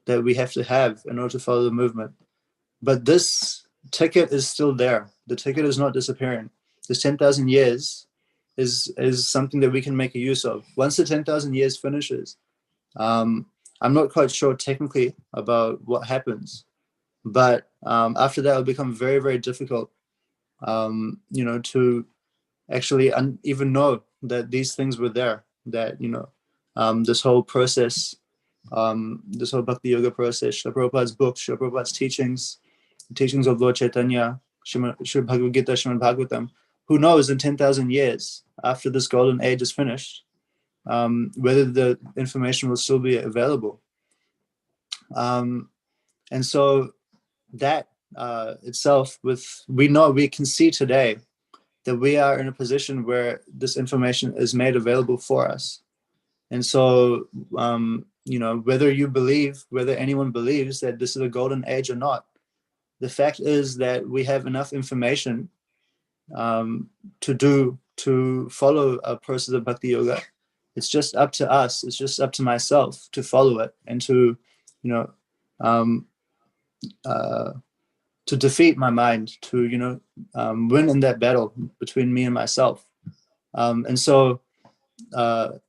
that we have to have in order to follow the movement. But this ticket is still there. The ticket is not disappearing. This 10,000 years is something that we can make a use of. Once the 10,000 years finishes, I'm not quite sure technically about what happens, but after that, it'll become very, very difficult, to actually even know that these things were there, that, this whole process, this whole Bhakti Yoga process, Srila Prabhupada's books, Srila Prabhupada's teachings, the teachings of Lord Chaitanya, Srimad Bhagavad Gita, Srimad Bhagavatam. Who knows in 10,000 years, after this golden age is finished, whether the information will still be available. And so that itself, we can see today that we are in a position where this information is made available for us. And so, whether anyone believes that this is a golden age or not, the fact is that we have enough information to follow a process of Bhakti Yoga. It's just up to us. It's just up to myself to follow it and to defeat my mind, to win in that battle between me and myself. And so, to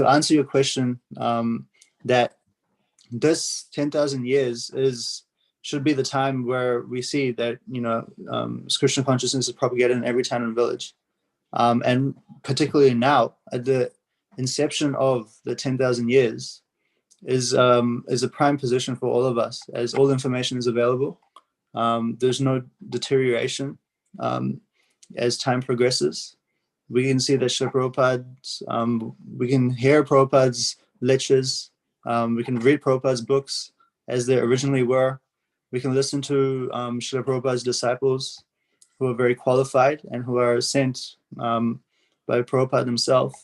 answer your question, that this 10,000 years should be the time where we see that Krishna consciousness is propagated in every town and village, and particularly now at the inception of the 10,000 years is a prime position for all of us, as all information is available. There's no deterioration as time progresses. We can see that Srila Prabhupada's, we can hear Prabhupada's lectures, we can read Prabhupada's books as they originally were. We can listen to Srila Prabhupada's disciples, who are very qualified and who are sent by Prabhupada himself.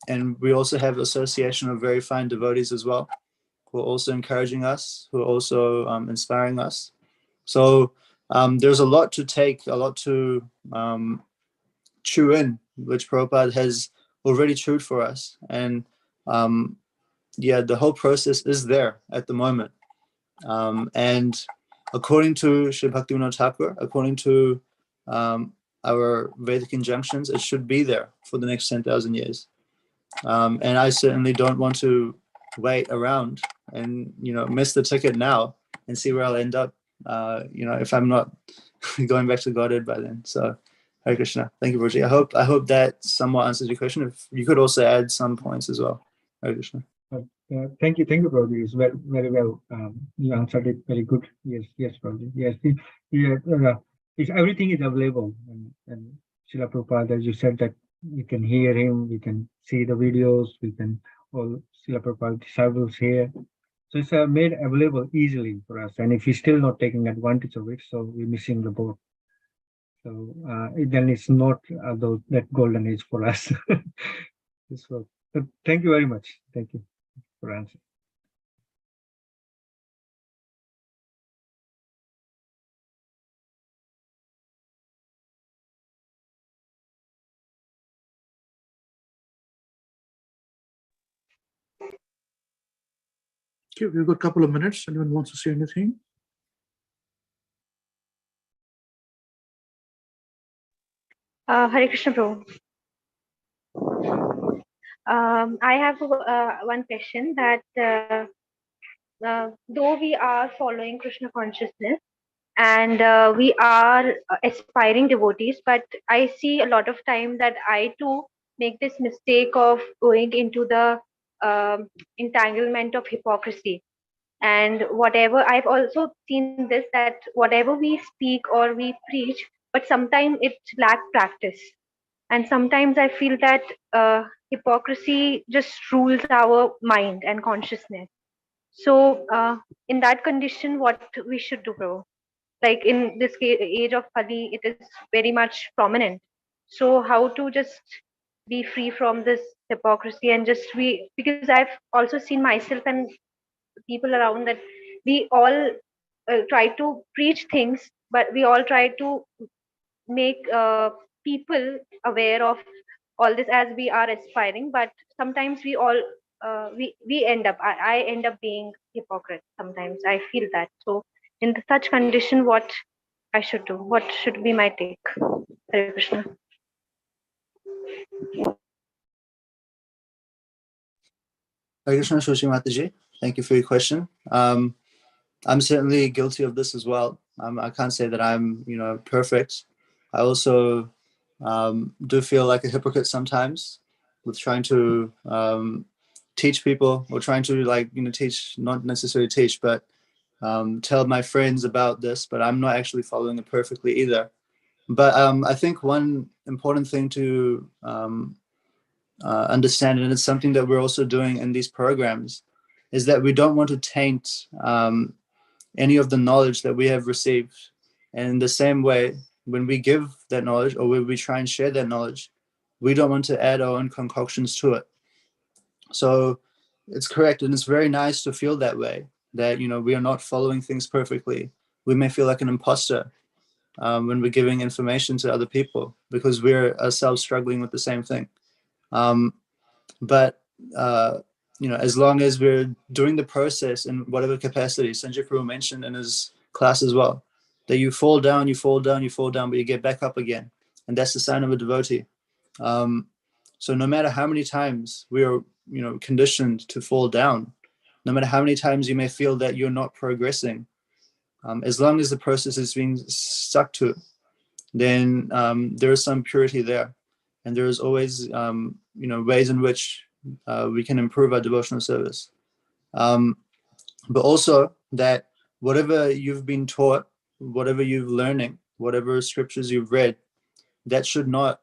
And we also have association of very fine devotees as well, who are also encouraging us, who are also inspiring us. So there's a lot to take, a lot to chew in, which Prabhupada has already chewed for us. And the whole process is there at the moment. And according to Sri Bhaktivinoda Thakur, according to our Vedic injunctions, it should be there for the next 10,000 years. And I certainly don't want to wait around and miss the ticket now and see where I'll end up, if I'm not going back to Godhead by then. So Hare Krishna. Thank you, Virji. I hope that somewhat answers your question. If you could also add some points as well. Hare Krishna. Thank you, Prabhuji. It's very, very well. You answered it very good. Yes, Prabhuji. Yes, everything is available, and Srila Prabhupada, as you said, that we can hear him, we can see the videos, we can all Srila Prabhupada disciples here. So it's made available easily for us. And if we're still not taking advantage of it, so we're missing the boat. So then it's not that golden age for us. So thank you very much. Thank you for answering. Okay, we've got a couple of minutes. Anyone wants to say anything? Hare Krishna, Prabhu. I have one question that though we are following Krishna consciousness and we are aspiring devotees, but I see a lot of time that I too make this mistake of going into the entanglement of hypocrisy. And whatever I've also seen this, that whatever we speak or we preach, but sometimes it lack practice. And sometimes I feel that hypocrisy just rules our mind and consciousness. So in that condition, what we should do, bro? Like in this age of Kali, it is very much prominent. So how to just be free from this hypocrisy and just we, because I've also seen myself and people around that we all try to preach things, but we all try to make people aware of all this as we are aspiring, but sometimes we all we end up, I end up being hypocrite. Sometimes I feel that. So in such condition, what I should do, what should be my take? Hare Krishna. Hare Krishna, Shoshi Mataji. Thank you for your question. I'm certainly guilty of this as well. I can't say that I'm, perfect. I also do feel like a hypocrite sometimes with trying to teach people, or trying to teach, not necessarily teach, but tell my friends about this, but I'm not actually following it perfectly either. But I think one important thing to understand, and it's something that we're also doing in these programs, is that we don't want to taint any of the knowledge that we have received. And in the same way, when we give that knowledge, or when we try and share that knowledge, we don't want to add our own concoctions to it. So it's correct, and it's very nice to feel that way, that we are not following things perfectly. We may feel like an imposter when we're giving information to other people, because we're ourselves struggling with the same thing. But as long as we're doing the process in whatever capacity, Sanjay Prabhu mentioned in his class as well, that you fall down, you fall down, you fall down, but you get back up again, and that's the sign of a devotee. So no matter how many times we are, conditioned to fall down, no matter how many times you may feel that you're not progressing, as long as the process is being stuck to, then there is some purity there, and there is always ways in which we can improve our devotional service. But also that whatever you've been taught, whatever you're learning, whatever scriptures you've read, that should not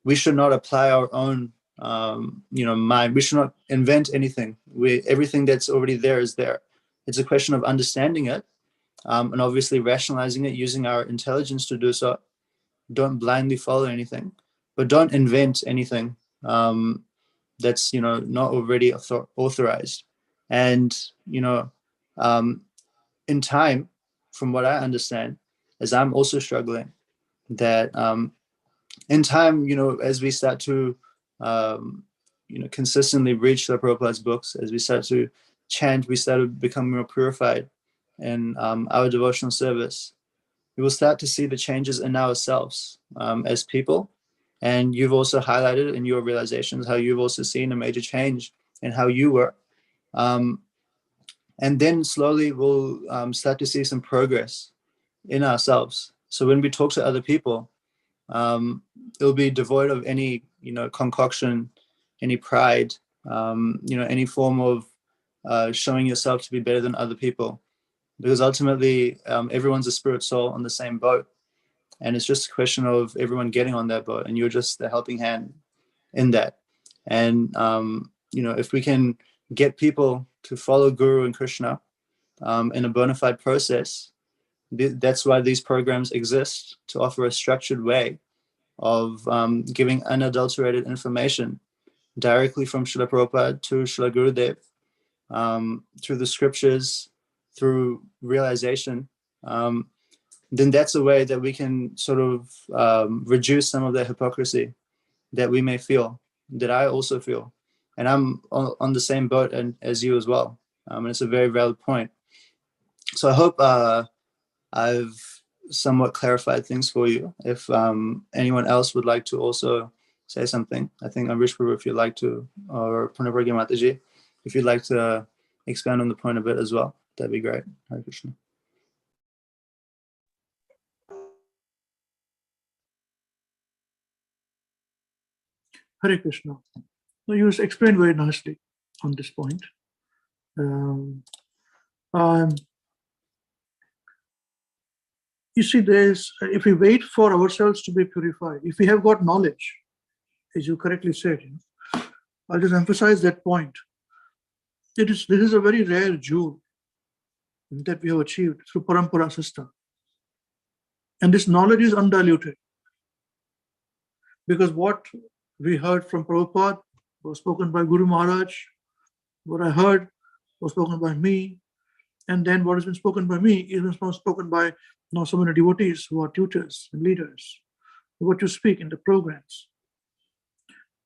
we should not apply our own mind. We should not invent anything. Everything that's already there is there. It's a question of understanding it, and obviously rationalizing it, using our intelligence to do so. Don't blindly follow anything, but don't invent anything that's not already authorized. And in time, from what I understand, as I'm also struggling, that in time, as we start to consistently read Srila Prabhupada's books, as we start to chant, we start to become more purified in our devotional service, we will start to see the changes in ourselves as people. And you've also highlighted in your realizations how you've also seen a major change in how you were. And then slowly we'll start to see some progress in ourselves. So when we talk to other people, it'll be devoid of any, concoction, any pride, any form of showing yourself to be better than other people. Because ultimately, everyone's a spirit soul on the same boat. And it's just a question of everyone getting on that boat, and you're just the helping hand in that. And, if we can get people to follow Guru and Krishna in a bona fide process, that's why these programs exist, to offer a structured way of giving unadulterated information directly from Srila Prabhupada to Srila Gurudev, through the scriptures, through realization. Then that's a way that we can sort of reduce some of the hypocrisy that we may feel, that I also feel. And I'm on the same boat as you as well. And it's a very valid point. So I hope I've somewhat clarified things for you. If anyone else would like to also say something, I think Amrish Prabhu, if you'd like to, or Pranabhargi Mataji, if you'd like to expand on the point a bit as well, that'd be great. Hare Krishna. Hare Krishna. So you explained very nicely on this point. You see, if we wait for ourselves to be purified, if we have got knowledge, as you correctly said, I'll just emphasize that point. This is a very rare jewel that we have achieved through Parampara system. And this knowledge is undiluted. Because what we heard from Prabhupada was spoken by Guru Maharaj, what I heard was spoken by me, and then what has been spoken by me is spoken by so many devotees who are tutors and leaders. What you speak in the programs.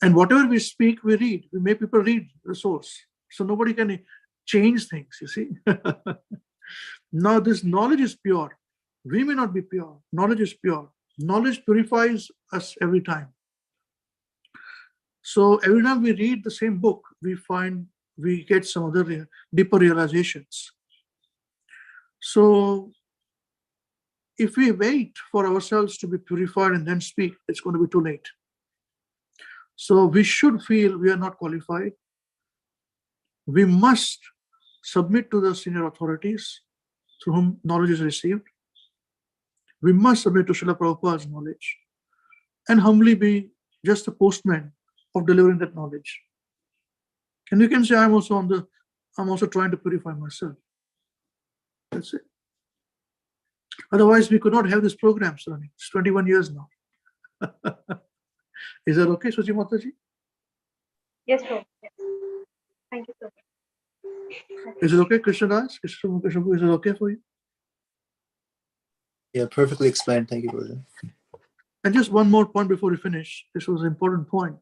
And whatever we speak, we read. We make people read the source. So nobody can change things, you see. Now this knowledge is pure. We may not be pure. Knowledge is pure. Knowledge purifies us every time. So every time we read the same book, we get some other deeper realizations. So if we wait for ourselves to be purified and then speak, it's going to be too late. So we should feel we are not qualified. We must submit to the senior authorities through whom knowledge is received. We must submit to Srila Prabhupada's knowledge and humbly be just a postman of delivering that knowledge. And you can say, I'm also trying to purify myself. That's it. Otherwise, we could not have these programs running. It's 21 years now. Is that okay, Suchi Mataji? Yes, sir. Yes. Thank you so much. Is it okay, Krishna Das? Is it okay for you? Yeah, perfectly explained. Thank you, Guruji. And just one more point before we finish. This was an important point.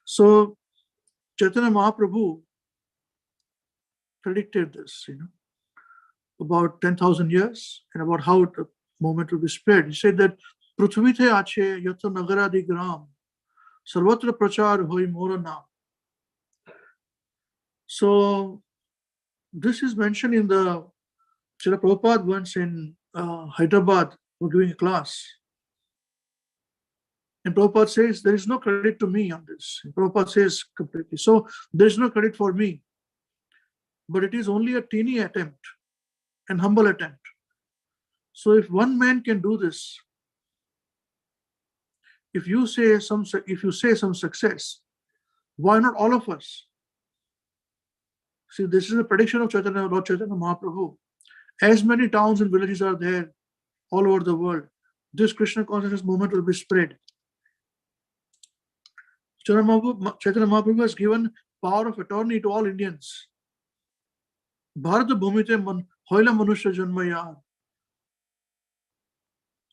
So, Chaitanya Mahaprabhu predicted this, about 10,000 years, and about how the movement will be spread. He said that Prithvite ache yata nagaradi gram sarvatra prachar hoi mora naam. So this is mentioned in the Srila Prabhupada once in Hyderabad for giving a class. And Prabhupada says, there is no credit to me on this. And Prabhupada says completely, so there is no credit for me. But it is only a teeny attempt, an humble attempt. So if one man can do this, if you say some success, why not all of us? See, this is a prediction of Lord Chaitanya Mahaprabhu. As many towns and villages are there all over the world, this Krishna consciousness movement will be spread. Chaitanya Mahaprabhu has given power of attorney to all Indians. Bharata bhumite hoila manusya janma yaar.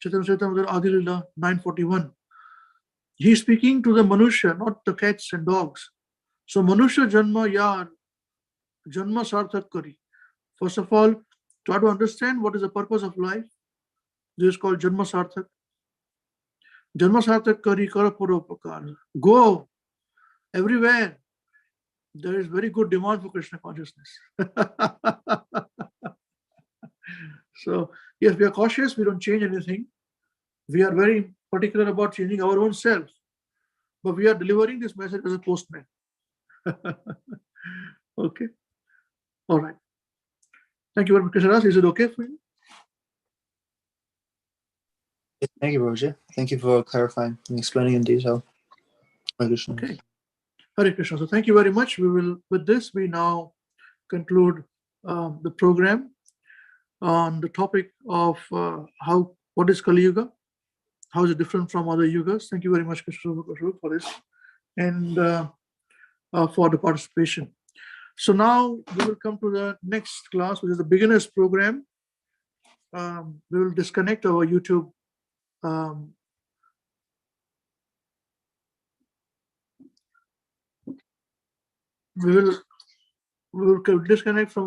Chaitanya Adi Lila 941. He is speaking to the manusya, not the cats and dogs. So manusya janma yaar, janma sarthak kari. First of all, try to understand what is the purpose of life. This is called janma sarthak. Janma sarthak kari kara paropakar. Go everywhere. There is very good demand for Krishna consciousness. So, yes, we are cautious. We don't change anything. We are very particular about changing our own self. But we are delivering this message as a postman. Okay. All right. Thank you very much, Krishna. Is it okay for you? Thank you, Guruji. Thank you for clarifying and explaining in detail. Hare Krishna. Okay. Hare Krishna. So thank you very much. With this, we now conclude the program on the topic of what is Kaliyuga, how is it different from other yugas. Thank you very much, Krishna, for this and for the participation. So now we will come to the next class, which is the beginners program. We will disconnect our YouTube we will disconnect from